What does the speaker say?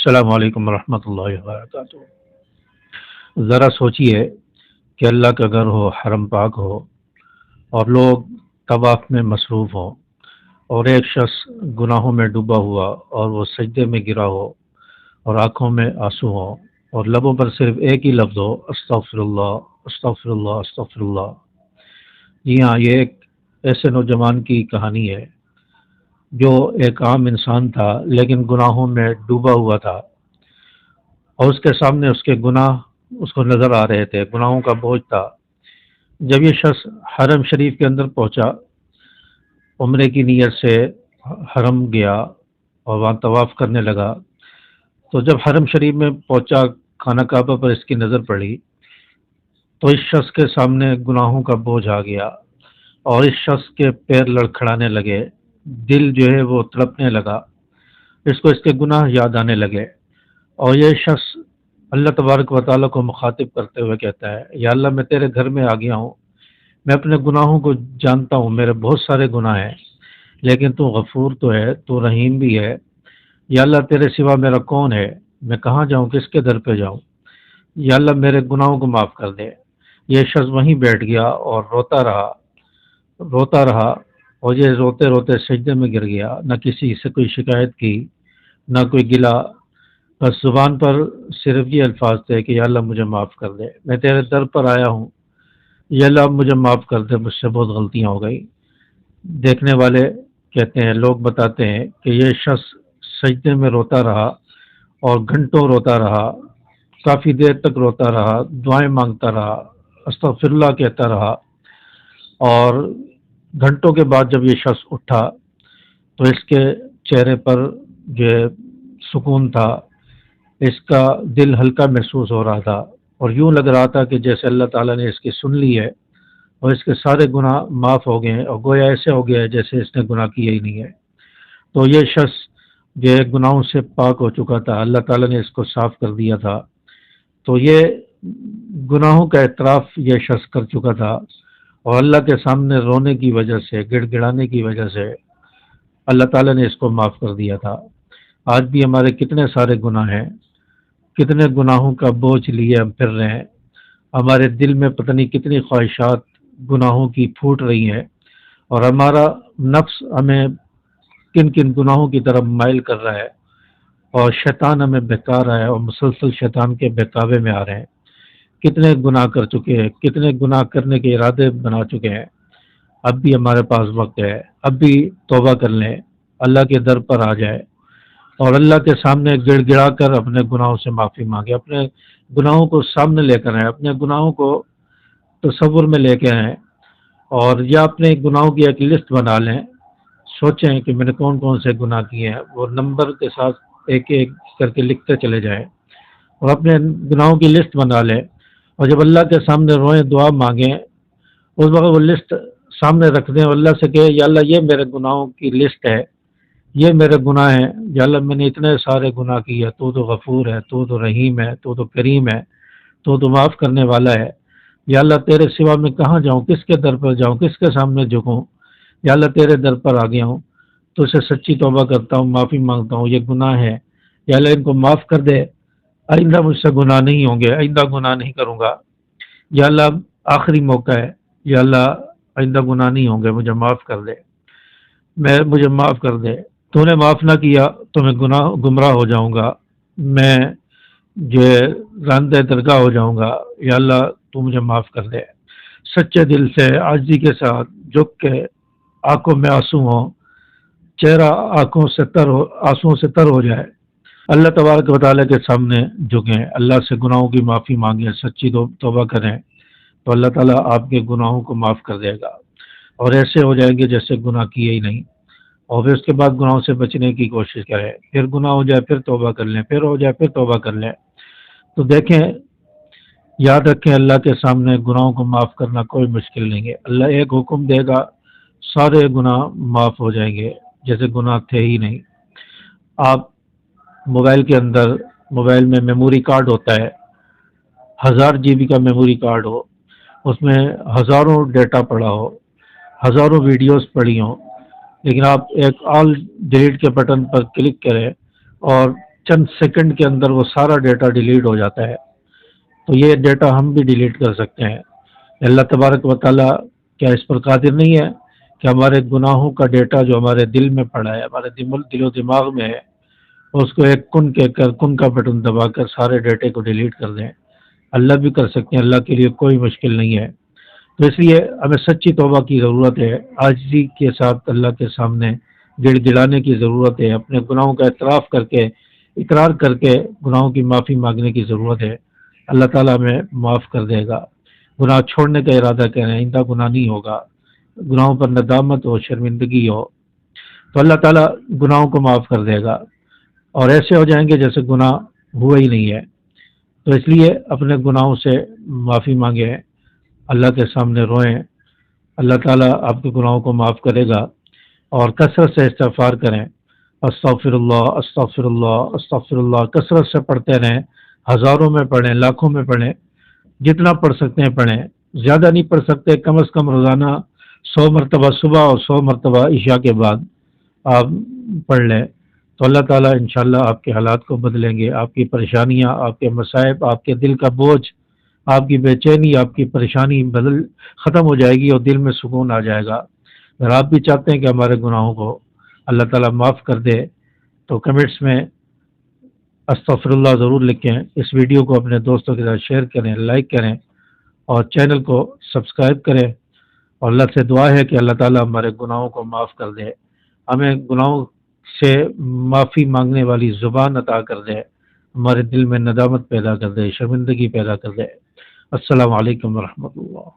السلام علیکم ورحمۃ اللہ وبرکاتہ۔ ذرا سوچئے کہ اللہ کا گھر ہو، حرم پاک ہو، اور لوگ طواف میں مصروف ہوں، اور ایک شخص گناہوں میں ڈوبا ہوا اور وہ سجدے میں گرا ہو، اور آنکھوں میں آنسو ہوں، اور لبوں پر صرف ایک ہی لفظ ہو، استغفر اللہ استغفر اللہ استغفر اللہ۔ جی ہاں، یہ ایک ایسے نوجوان کی کہانی ہے جو ایک عام انسان تھا لیکن گناہوں میں ڈوبا ہوا تھا، اور اس کے سامنے اس کے گناہ اس کو نظر آ رہے تھے، گناہوں کا بوجھ تھا۔ جب یہ شخص حرم شریف کے اندر پہنچا، عمرے کی نیت سے حرم گیا اور وہاں طواف کرنے لگا، تو جب حرم شریف میں پہنچا، خانہ کعبہ پر اس کی نظر پڑی، تو اس شخص کے سامنے گناہوں کا بوجھ آ گیا، اور اس شخص کے پیر لڑکھڑانے لگے، دل جو ہے وہ تڑپنے لگا، اس کو اس کے گناہ یاد آنے لگے، اور یہ شخص اللہ تبارک و تعالیٰ کو مخاطب کرتے ہوئے کہتا ہے، یا اللہ میں تیرے گھر میں آ گیا ہوں، میں اپنے گناہوں کو جانتا ہوں، میرے بہت سارے گناہ ہیں، لیکن تو غفور تو ہے، تو رحیم بھی ہے، یا اللہ تیرے سوا میرا کون ہے، میں کہاں جاؤں، کس کے در پہ جاؤں، یا اللہ میرے گناہوں کو معاف کر دے۔ یہ شخص وہیں بیٹھ گیا اور روتا رہا، اور یہ روتے روتے سجدے میں گر گیا، نہ کسی سے کوئی شکایت کی، نہ کوئی گلا، بس زبان پر صرف یہ الفاظ تھے کہ یا اللہ مجھے معاف کر دے، میں تیرے در پر آیا ہوں، یا اللہ مجھے معاف کر دے، مجھ سے بہت غلطیاں ہو گئی۔ دیکھنے والے کہتے ہیں، لوگ بتاتے ہیں کہ یہ شخص سجدے میں روتا رہا اور گھنٹوں روتا رہا، کافی دیر تک روتا رہا، دعائیں مانگتا رہا، استغفر اللہ کہتا رہا، اور گھنٹوں کے بعد جب یہ شخص اٹھا تو اس کے چہرے پر جو سکون تھا، اس کا دل ہلکا محسوس ہو رہا تھا، اور یوں لگ رہا تھا کہ جیسے اللہ تعالیٰ نے اس کی سن لی ہے اور اس کے سارے گناہ معاف ہو گئے ہیں، اور گویا ایسے ہو گیا ہے جیسے اس نے گناہ کیا ہی نہیں ہے۔ تو یہ شخص جو گناہوں سے پاک ہو چکا تھا، اللہ تعالیٰ نے اس کو صاف کر دیا تھا، تو یہ گناہوں کا اعتراف یہ شخص کر چکا تھا، اور اللہ کے سامنے رونے کی وجہ سے، گڑ گڑانے کی وجہ سے اللہ تعالیٰ نے اس کو معاف کر دیا تھا۔ آج بھی ہمارے کتنے سارے گناہ ہیں، کتنے گناہوں کا بوجھ لیے ہم پھر رہے ہیں، ہمارے دل میں پتہ نہیں کتنی خواہشات گناہوں کی پھوٹ رہی ہیں، اور ہمارا نفس ہمیں کن کن گناہوں کی طرف مائل کر رہا ہے، اور شیطان ہمیں بہکا رہا ہے، اور مسلسل شیطان کے بہکاوے میں آ رہے ہیں۔ کتنے گناہ کر چکے ہیں، کتنے گناہ کرنے کے ارادے بنا چکے ہیں، اب بھی ہمارے پاس وقت ہے، اب بھی توبہ کر لیں، اللہ کے در پر آ جائے، اور اللہ کے سامنے گڑ گڑا کر اپنے گناہوں سے معافی مانگے، اپنے گناہوں کو سامنے لے کر آئیں، اپنے گناہوں کو تصور میں لے کے آئیں، اور یا اپنے گناہوں کی ایک لسٹ بنا لیں، سوچیں کہ میں نے کون کون سے گناہ کیے ہیں، وہ نمبر کے ساتھ ایک ایک کر کے لکھتے چلے جائیں، اور اپنے گناہوں کی لسٹ بنا لیں، اور جب اللہ کے سامنے روئیں، دعا مانگیں، اس وقت وہ لسٹ سامنے رکھ دیں، اور اللہ سے کہیں، یا اللہ یہ میرے گناہوں کی لسٹ ہے، یہ میرے گناہ ہیں، یا اللہ میں نے اتنے سارے گناہ کیے، تو غفور ہے، تو رحیم ہے، تو کریم ہے، تو معاف کرنے والا ہے، یا اللہ تیرے سوا میں کہاں جاؤں، کس کے در پر جاؤں، کس کے سامنے جھکوں، یا اللہ تیرے در پر آ گیا ہوں، تو اسے سچی توبہ کرتا ہوں، معافی مانگتا ہوں، یہ گناہ ہے، یا اللہ ان کو معاف کر دے، آئندہ مجھ سے گناہ نہیں ہوں گے، آئندہ گناہ نہیں کروں گا، یا اللہ آخری موقع ہے، یا اللہ آئندہ گناہ نہیں ہوں گے، مجھے معاف کر دے، مجھے معاف کر دے، تو نے معاف نہ کیا تو میں گمراہ ہو جاؤں گا، میں جو راندہ درگاہ ہو جاؤں گا، یا اللہ تو مجھے معاف کر دے۔ سچے دل سے عاجزی کے ساتھ جھک کے، آنکھوں میں آنسو ہوں، چہرہ آنسوؤں سے تر ہو جائے، اللہ تبارک و تعالیٰ کے سامنے جھکیں، اللہ سے گناہوں کی معافی مانگیں، سچی توبہ کریں، تو اللہ تعالیٰ آپ کے گناہوں کو معاف کر دے گا، اور ایسے ہو جائیں گے جیسے گناہ کیے ہی نہیں۔ اور پھر اس کے بعد گناہوں سے بچنے کی کوشش کریں، پھر گناہ ہو جائے پھر توبہ کر لیں، پھر ہو جائے پھر توبہ کر لیں۔ تو دیکھیں، یاد رکھیں، اللہ کے سامنے گناہوں کو معاف کرنا کوئی مشکل نہیں ہے، اللہ ایک حکم دے گا، سارے گناہ معاف ہو جائیں گے جیسے گناہ تھے ہی نہیں۔ آپ موبائل کے اندر، موبائل میں میموری کارڈ ہوتا ہے، 1000 GB کا میموری کارڈ ہو، اس میں ہزاروں ڈیٹا پڑا ہو، ہزاروں ویڈیوز پڑی ہوں، لیکن آپ ایک آل ڈیلیٹ کے بٹن پر کلک کریں اور چند سیکنڈ کے اندر وہ سارا ڈیٹا ڈیلیٹ ہو جاتا ہے. تو یہ ڈیٹا ہم بھی ڈیلیٹ کر سکتے ہیں. اللہ تبارک و تعالیٰ کیا اس پر قادر نہیں ہے کہ ہمارے گناہوں کا ڈیٹا جو ہمارے دل میں پڑا ہے، ہمارے دل و دماغ میں ہے، اس کو ایک کن کہہ کر، کن کا بٹن دبا کر سارے ڈیٹے کو ڈیلیٹ کر دیں؟ اللہ بھی کر سکتے ہیں، اللہ کے لیے کوئی مشکل نہیں ہے. تو اس لیے ہمیں سچی توبہ کی ضرورت ہے، عاجزی کے ساتھ اللہ کے سامنے گڑ گڑانے کی ضرورت ہے، اپنے گناہوں کا اعتراف کر کے، اقرار کر کے گناہوں کی معافی مانگنے کی ضرورت ہے. اللہ تعالیٰ ہمیں معاف کر دے گا. گناہ چھوڑنے کا ارادہ کریں، آئندہ گناہ نہیں ہوگا، گناہوں پر ندامت ہو، شرمندگی ہو، تو اللہ تعالیٰ گناہوں کو معاف کر دے گا اور ایسے ہو جائیں گے جیسے گناہ ہوا ہی نہیں ہے. تو اس لیے اپنے گناہوں سے معافی مانگیں، اللہ کے سامنے روئیں، اللہ تعالیٰ آپ کے گناہوں کو معاف کرے گا. اور کثرت سے استغفار کریں، استغفر اللہ استغفر اللہ استغفر اللہ، کثرت سے پڑھتے رہیں، ہزاروں میں پڑھیں، لاکھوں میں پڑھیں، جتنا پڑھ سکتے ہیں پڑھیں. زیادہ نہیں پڑھ سکتے، کم از کم روزانہ 100 مرتبہ صبح اور 100 مرتبہ عشاء کے بعد آپ پڑھ لیں، تو اللہ تعالیٰ انشاءاللہ آپ کے حالات کو بدلیں گے. آپ کی پریشانیاں، آپ کے مصائب، آپ کے دل کا بوجھ، آپ کی بے چینی، آپ کی پریشانی ختم ہو جائے گی اور دل میں سکون آ جائے گا. اگر آپ بھی چاہتے ہیں کہ ہمارے گناہوں کو اللہ تعالیٰ معاف کر دے تو کمنٹس میں استغفر اللہ ضرور لکھیں. اس ویڈیو کو اپنے دوستوں کے ساتھ شیئر کریں، لائک کریں اور چینل کو سبسکرائب کریں. اور اللہ سے دعا ہے کہ اللہ تعالیٰ ہمارے گناہوں کو معاف کر دے، ہمیں گناہوں سے معافی مانگنے والی زبان عطا کر دے، ہمارے دل میں ندامت پیدا کر دے، شرمندگی پیدا کر دے. السلام علیکم ورحمۃ اللہ.